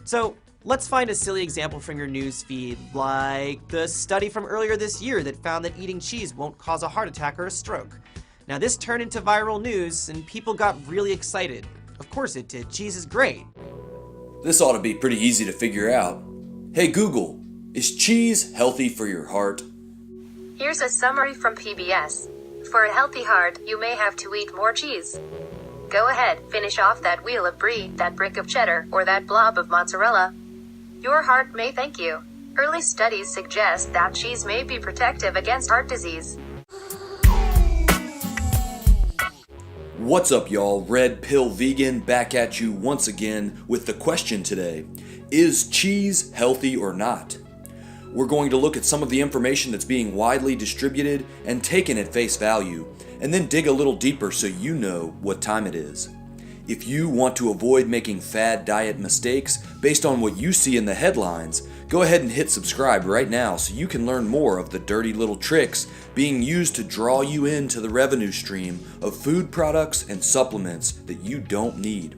So let's find a silly example from your news feed, like the study from earlier this year that found that eating cheese won't cause a heart attack or a stroke. Now this turned into viral news and people got really excited. Of course it did, cheese is great. This ought to be pretty easy to figure out. Hey Google, is cheese healthy for your heart? Here's a summary from PBS. For a healthy heart, you may have to eat more cheese. Go ahead, finish off that wheel of brie, that brick of cheddar, or that blob of mozzarella. Your heart may thank you. Early studies suggest that cheese may be protective against heart disease. What's up y'all, Red Pill Vegan back at you once again with the question today. Is cheese healthy or not? We're going to look at some of the information that's being widely distributed and taken at face value, and then dig a little deeper so you know what time it is. If you want to avoid making fad diet mistakes based on what you see in the headlines, go ahead and hit subscribe right now so you can learn more of the dirty little tricks being used to draw you into the revenue stream of food products and supplements that you don't need.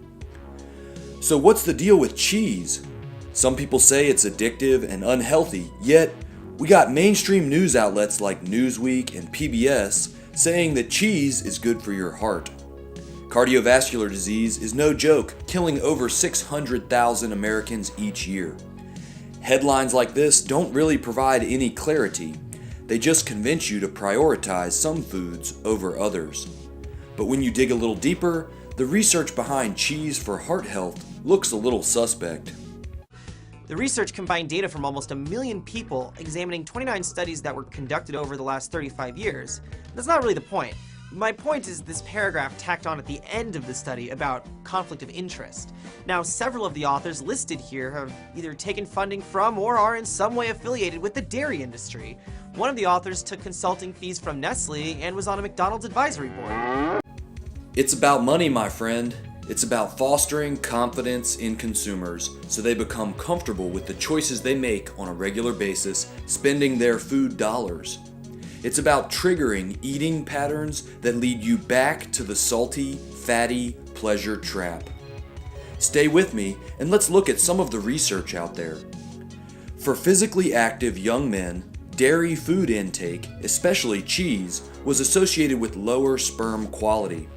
So what's the deal with cheese? Some people say it's addictive and unhealthy, yet we got mainstream news outlets like Newsweek and PBS saying that cheese is good for your heart. Cardiovascular disease is no joke, killing over 600,000 Americans each year. Headlines like this don't really provide any clarity. They just convince you to prioritize some foods over others. But when you dig a little deeper, the research behind cheese for heart health looks a little suspect. The research combined data from almost 1 million people, examining 29 studies that were conducted over the last 35 years. That's not really the point. My point is this paragraph tacked on at the end of the study about conflict of interest. Now, several of the authors listed here have either taken funding from or are in some way affiliated with the dairy industry. One of the authors took consulting fees from Nestle and was on a McDonald's advisory board. It's about money, my friend. It's about fostering confidence in consumers so they become comfortable with the choices they make on a regular basis, spending their food dollars. It's about triggering eating patterns that lead you back to the salty, fatty pleasure trap. Stay with me and let's look at some of the research out there. For physically active young men, dairy food intake, especially cheese, was associated with lower sperm quality.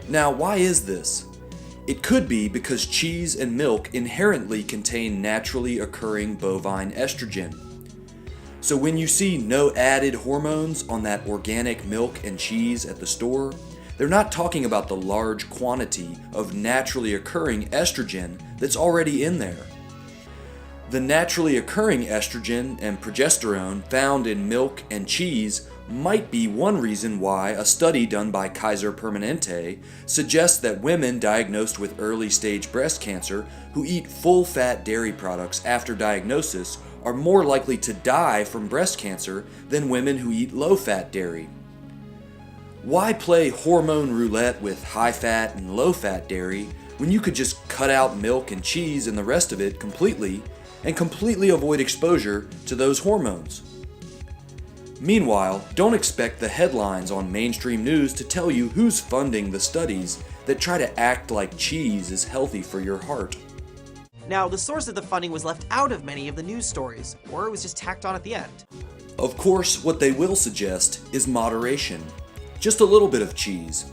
Now, why is this? It could be because cheese and milk inherently contain naturally occurring bovine estrogen. So when you see no added hormones on that organic milk and cheese at the store, they're not talking about the large quantity of naturally occurring estrogen that's already in there. The naturally occurring estrogen and progesterone found in milk and cheese might be one reason why a study done by Kaiser Permanente suggests that women diagnosed with early stage breast cancer who eat full-fat dairy products after diagnosis are more likely to die from breast cancer than women who eat low-fat dairy. Why play hormone roulette with high-fat and low-fat dairy when you could just cut out milk and cheese and the rest of it completely and completely avoid exposure to those hormones? Meanwhile, don't expect the headlines on mainstream news to tell you who's funding the studies that try to act like cheese is healthy for your heart. Now, the source of the funding was left out of many of the news stories, or it was just tacked on at the end. Of course, what they will suggest is moderation. Just a little bit of cheese.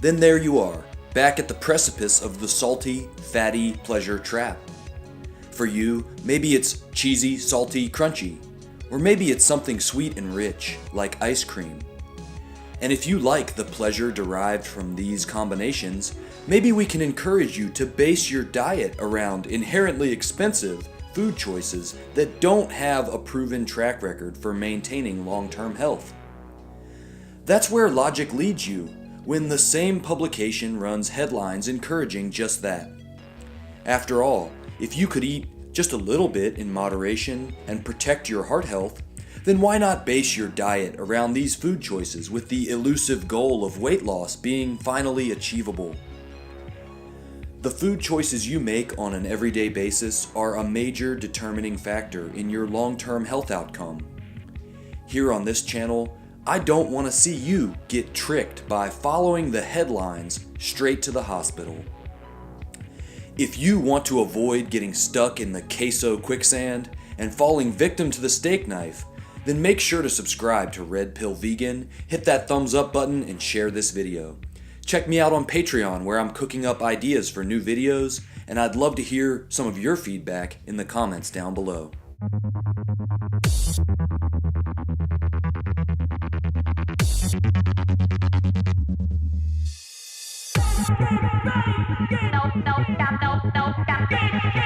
Then there you are, back at the precipice of the salty, fatty pleasure trap. For you, maybe it's cheesy, salty, crunchy. Or maybe it's something sweet and rich, like ice cream. And if you like the pleasure derived from these combinations, maybe we can encourage you to base your diet around inherently expensive food choices that don't have a proven track record for maintaining long-term health. That's where logic leads you when the same publication runs headlines encouraging just that. After all, if you could eat just a little bit in moderation and protect your heart health, then why not base your diet around these food choices with the elusive goal of weight loss being finally achievable? The food choices you make on an everyday basis are a major determining factor in your long-term health outcome. Here on this channel, I don't want to see you get tricked by following the headlines straight to the hospital. If you want to avoid getting stuck in the queso quicksand and falling victim to the steak knife, then make sure to subscribe to Red Pill Vegan, hit that thumbs up button, and share this video. Check me out on Patreon where I'm cooking up ideas for new videos, and I'd love to hear some of your feedback in the comments down below. No, no, no, no, no, no.